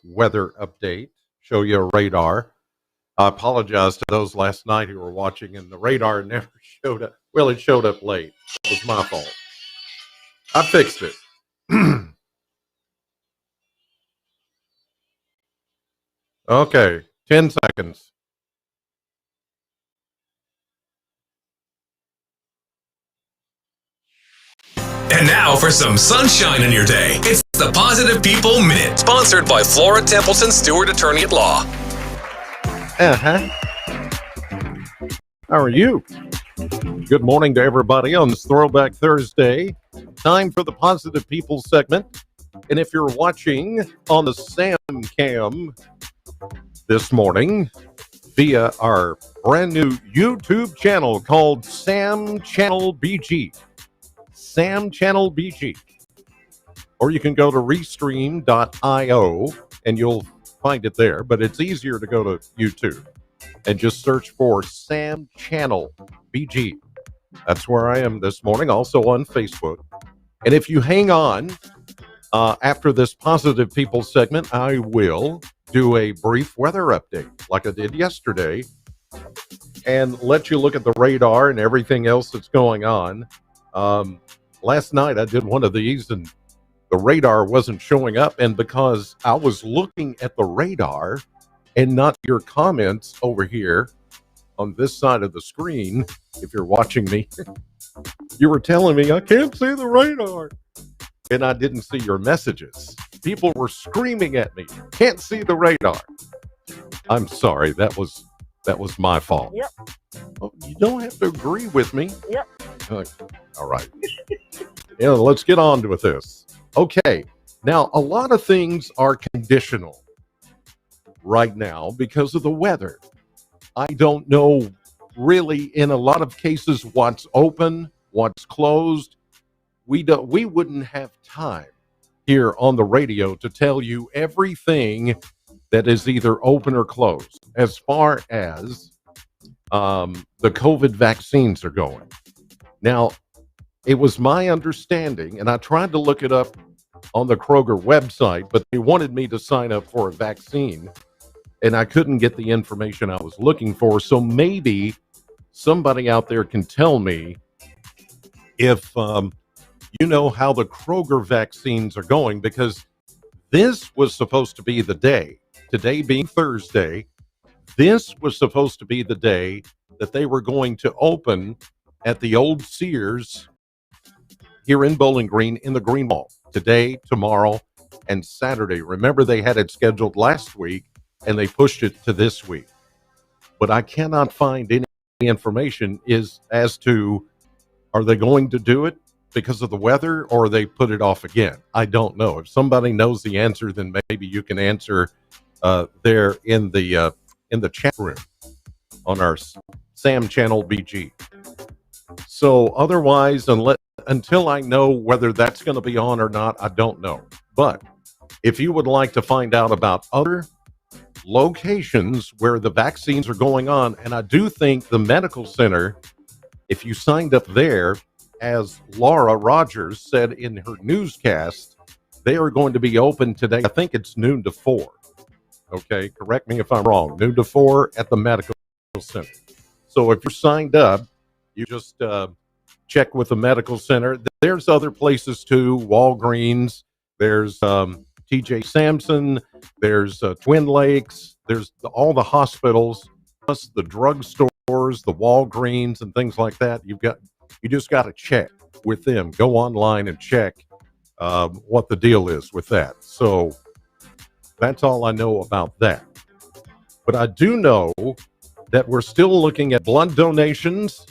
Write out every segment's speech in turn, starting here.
weather update, show you a radar. I apologize to those last night who were watching, and the radar never showed up. Well, it showed up late. It was my fault. I fixed it. Okay, 10 seconds. And now for some sunshine in your day. It's the Positive People Minute, sponsored by Flora Templeton Stewart Attorney at Law. Uh-huh. How are you? Good morning to everybody on this Throwback Thursday. Time for the Positive People segment. And if you're watching on the Sam Cam this morning via our brand new YouTube channel called Sam Channel BG. Sam Channel BG. Or you can go to restream.io and you'll find it there, but it's easier to go to YouTube and just search for Sam Channel BG. That's where I am this morning, also on Facebook. And if you hang on, after this Positive People segment, I will do a brief weather update like I did yesterday and let you look at the radar and everything else that's going on. Last night I did one of these and the radar wasn't showing up, and because I was looking at the radar and not your comments over here on this side of the screen, if you're watching me, you were telling me I can't see the radar, and I didn't see your messages. People were screaming at me, can't see the radar. I'm sorry, that was my fault. Yep. Oh, you don't have to agree with me. Yep. All right. Yeah, let's get on with this. Okay, now a lot of things are conditional right now because of the weather. I don't know really in a lot of cases what's open, what's closed. We wouldn't have time here on the radio to tell you everything that is either open or closed as far as the COVID vaccines are going. Now, it was my understanding, and I tried to look it up on the Kroger website, but they wanted me to sign up for a vaccine, and I couldn't get the information I was looking for. So maybe somebody out there can tell me if you know how the Kroger vaccines are going, because this was supposed to be the day, today being Thursday, this was supposed to be the day that they were going to open at the old Sears here in Bowling Green in the Green Mall today, tomorrow, and Saturday. Remember, they had it scheduled last week and they pushed it to this week. But I cannot find any information as to, are they going to do it because of the weather, or they put it off again? I don't know. If somebody knows the answer, then maybe you can answer there in the chat room on our Sam Channel BG. So otherwise, until I know whether that's going to be on or not, I don't know. But if you would like to find out about other locations where the vaccines are going on, and I do think the medical center, if you signed up there, as Laura Rogers said in her newscast, they are going to be open today. I think it's noon to 4. Okay, correct me if I'm wrong. Noon to 4 at the medical center. So if you're signed up, you just check with the medical center. There's other places too, Walgreens, there's TJ Sampson, there's Twin Lakes, there's all the hospitals, plus the drugstores, the Walgreens and things like that. You just got to check with them. Go online and check what the deal is with that. So that's all I know about that. But I do know that we're still looking at blood donations.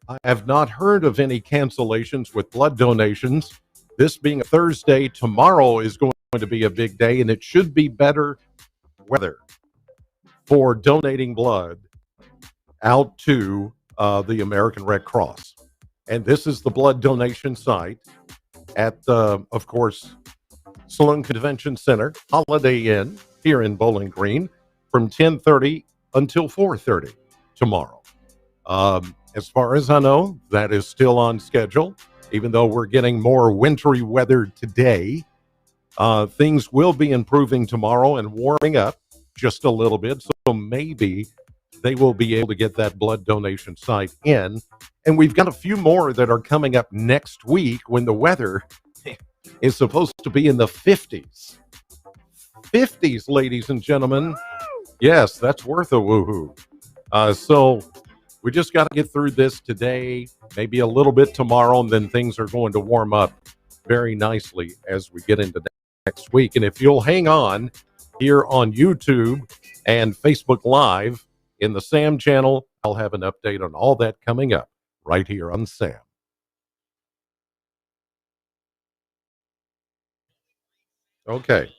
I have not heard of any cancellations with blood donations. This being a Thursday, tomorrow is going to be a big day, and it should be better weather for donating blood out to the American Red Cross. And this is the blood donation site at, of course, Sloan Convention Center, Holiday Inn here in Bowling Green from 10:30 until 4:30 tomorrow. As far as I know, that is still on schedule, even though we're getting more wintry weather today. Things will be improving tomorrow and warming up just a little bit. So maybe they will be able to get that blood donation site in. And we've got a few more that are coming up next week when the weather is supposed to be in the 50s. 50s, ladies and gentlemen. Yes, that's worth a woohoo. So we just got to get through this today, maybe a little bit tomorrow, and then things are going to warm up very nicely as we get into next week. And if you'll hang on here on YouTube and Facebook Live in the Sam channel, I'll have an update on all that coming up right here on Sam. Okay.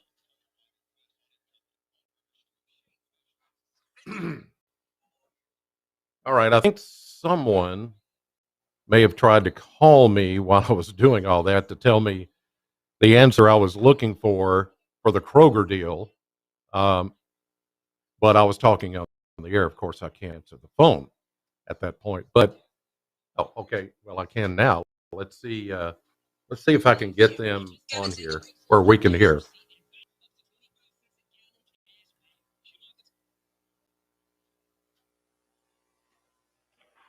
All right. I think someone may have tried to call me while I was doing all that to tell me the answer I was looking for the Kroger deal. But I was talking on the air. Of course, I can't answer the phone at that point. But okay. Well, I can now. Let's see. Let's see if I can get them on here where we can hear.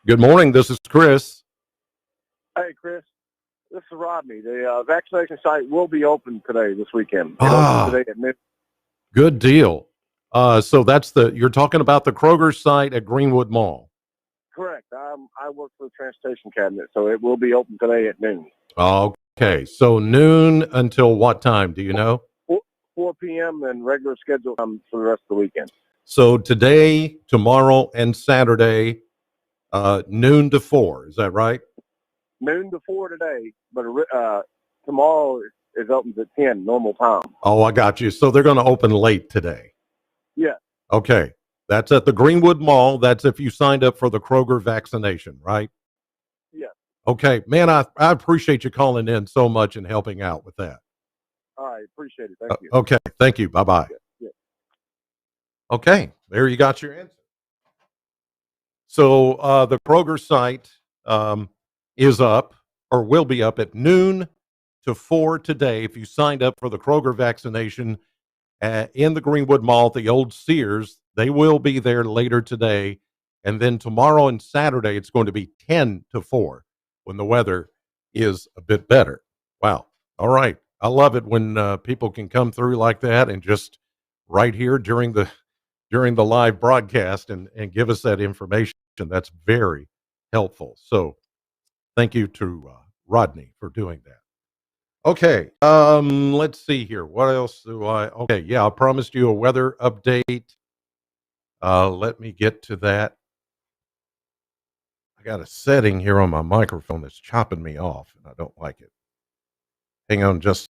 Good morning. This is Chris. Hey, Chris. This is Rodney. The vaccination site will be open today, this weekend. It Ah. opens today at midnight. Good deal. So that's you're talking about the Kroger site at Greenwood Mall. Correct. I work for the transportation cabinet, so it will be open today at noon. Okay. So noon until what time? Do you know? 4 p.m. and regular schedule for the rest of the weekend. So today, tomorrow, and Saturday, noon to 4. Is that right? Noon to 4 today, but tomorrow it opens at 10, normal time. Oh, I got you. So they're going to open late today. Yeah. Okay. That's at the Greenwood Mall. That's if you signed up for the Kroger vaccination, right? Yeah. Okay. Man, I appreciate you calling in so much and helping out with that. All right. Appreciate it. Thank you. Okay. Thank you. Bye-bye. Yeah. Okay. There you got your answer. So the Kroger site is up or will be up at noon to 4 today if you signed up for the Kroger vaccination in the Greenwood Mall at the old Sears. They will be there later today. And then tomorrow and Saturday, it's going to be 10 to 4 when the weather is a bit better. Wow. All right. I love it when people can come through like that and just right here during the live broadcast and give us that information. That's very helpful. So thank you to Rodney for doing that. Okay, let's see here. What else do I? Okay, yeah, I promised you a weather update. Let me get to that. I got a setting here on my microphone that's chopping me off, and I don't like it. Hang on just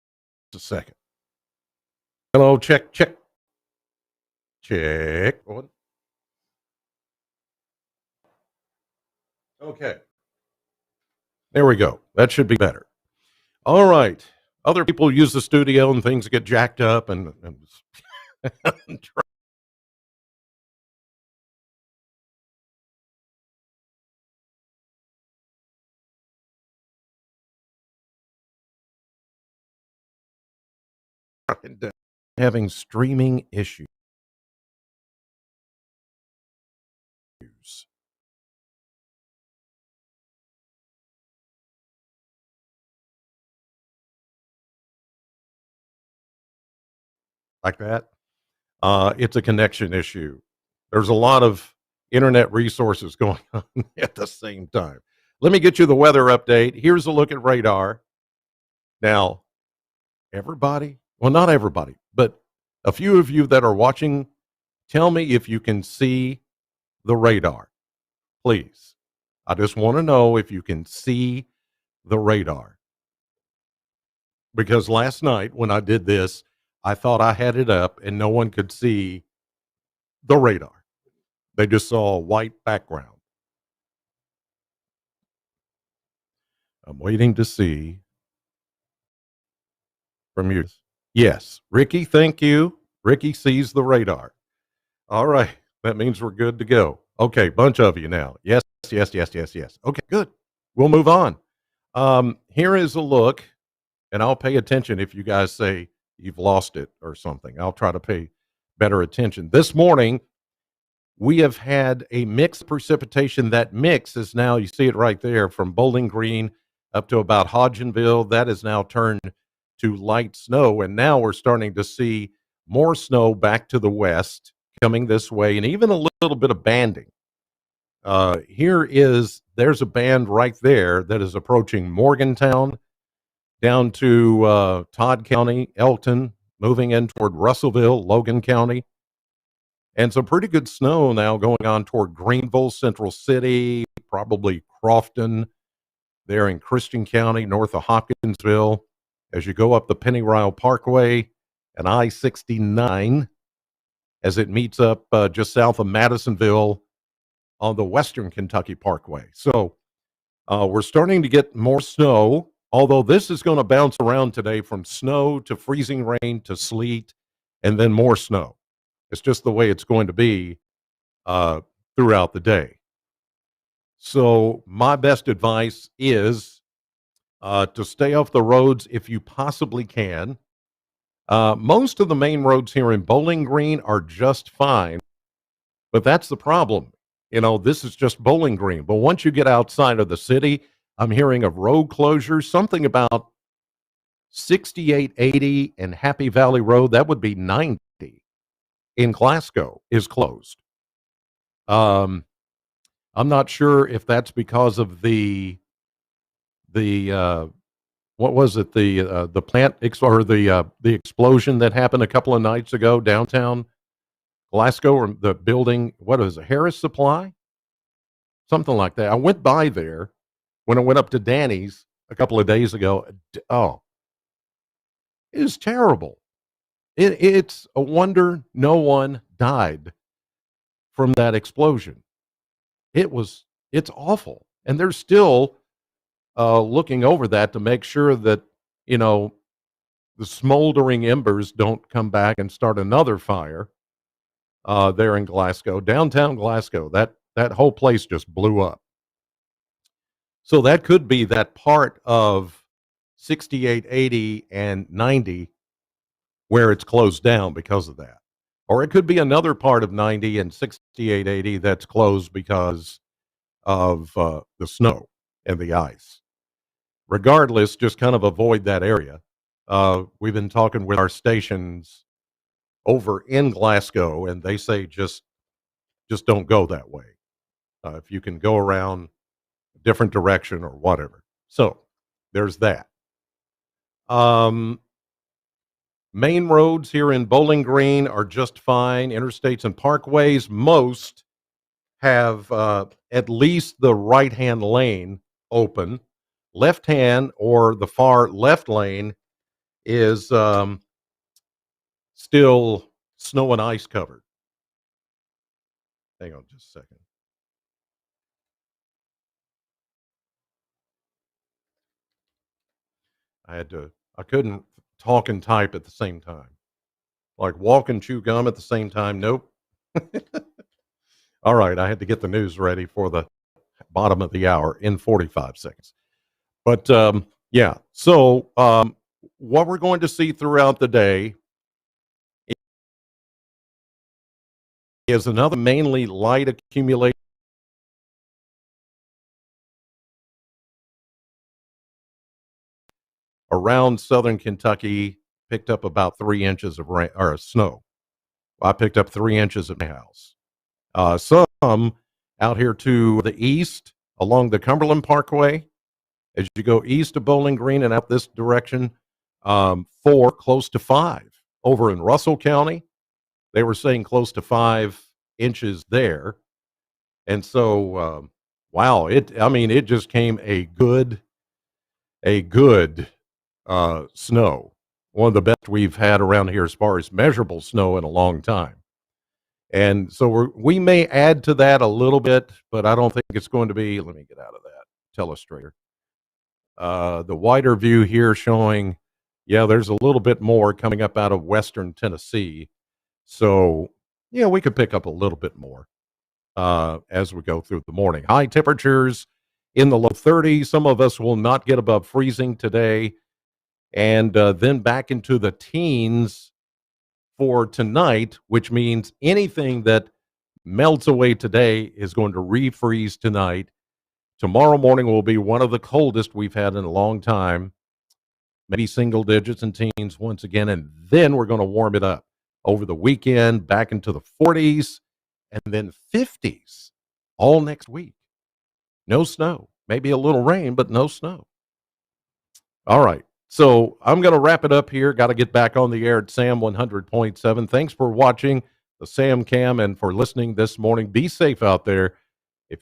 a second. Hello, check. Okay. There we go. That should be better. All right. Other people use the studio and things get jacked up and having streaming issues. Like that. It's a connection issue. There's a lot of internet resources going on at the same time. Let me get you the weather update. Here's a look at radar. Now, everybody, well, not everybody, but a few of you that are watching, tell me if you can see the radar, please. I just want to know if you can see the radar. Because last night when I did this, I thought I had it up and no one could see the radar. They just saw a white background. I'm waiting to see from you. Yes. Ricky, thank you. Ricky sees the radar. All right. That means we're good to go. Okay. Bunch of you now. Yes. Okay, good. We'll move on. Here is a look, and I'll pay attention if you guys say you've lost it or something. I'll try to pay better attention. This morning, we have had a mixed precipitation. That mix is now, you see it right there, from Bowling Green up to about Hodgenville. That is now turned to light snow. And now we're starting to see more snow back to the west coming this way, and even a little bit of banding. There's a band right there that is approaching Morgantown down to Todd County, Elton, moving in toward Russellville, Logan County. And some pretty good snow now going on toward Greenville, Central City, probably Crofton, there in Christian County, north of Hopkinsville. As you go up the Pennyrile Parkway and I-69, as it meets up just south of Madisonville on the Western Kentucky Parkway. So we're starting to get more snow, although this is going to bounce around today from snow to freezing rain to sleet and then more snow. It's just the way it's going to be throughout the day. So my best advice is to stay off the roads if you possibly can. Most of the main roads here in Bowling Green are just fine, but that's the problem. This is just Bowling Green. But once you get outside of the city, I'm hearing of road closures, something about 6880 and Happy Valley Road. That would be 90 in Glasgow is closed. I'm not sure if that's because of the what was it, the plant or the explosion that happened a couple of nights ago downtown Glasgow, or the building, what is it, Harris Supply? Something like that. I went by there when I went up to Danny's a couple of days ago. Oh, it is terrible. It's a wonder no one died from that explosion. It's awful. And they're still looking over that to make sure that, the smoldering embers don't come back and start another fire there in Glasgow, downtown Glasgow. That whole place just blew up. So that could be that part of 6880 and 90 where it's closed down because of that. Or it could be another part of 90 and 6880 that's closed because of the snow and the ice. Regardless, just kind of avoid that area. We've been talking with our stations over in Glasgow, and they say just don't go that way. If you can go around a different direction or whatever. So there's that. Main roads here in Bowling Green are just fine. Interstates and parkways, most have at least the right-hand lane open. Left-hand or the far left lane is still snow and ice covered. Hang on just a second. I couldn't talk and type at the same time. Like walk and chew gum at the same time. Nope. All right. I had to get the news ready for the bottom of the hour in 45 seconds. But yeah. So what we're going to see throughout the day is another mainly light accumulation around southern Kentucky. Picked up about 3 inches of rain or snow. I picked up 3 inches at my house. Some out here to the east along the Cumberland Parkway. As you go east of Bowling Green and out this direction, 4, close to 5. Over in Russell County, they were saying close to 5 inches there. And so, wow, it just came a good snow. One of the best we've had around here as far as measurable snow in a long time. And so we may add to that a little bit, but I don't think it's going to be, let me get out of that telestrator. The wider view here showing, yeah, there's a little bit more coming up out of western Tennessee. So, yeah, we could pick up a little bit more as we go through the morning. High temperatures in the low 30s. Some of us will not get above freezing today. and then back into the teens for tonight, which means anything that melts away today is going to refreeze tonight. Tomorrow morning will be one of the coldest we've had in a long time, maybe single digits and teens once again, and then we're going to warm it up over the weekend back into the 40s and then 50s all next week. No snow, maybe a little rain, but no snow. All right. So I'm going to wrap it up here. Got to get back on the air at Sam 100.7. Thanks for watching the Sam Cam and for listening this morning. Be safe out there.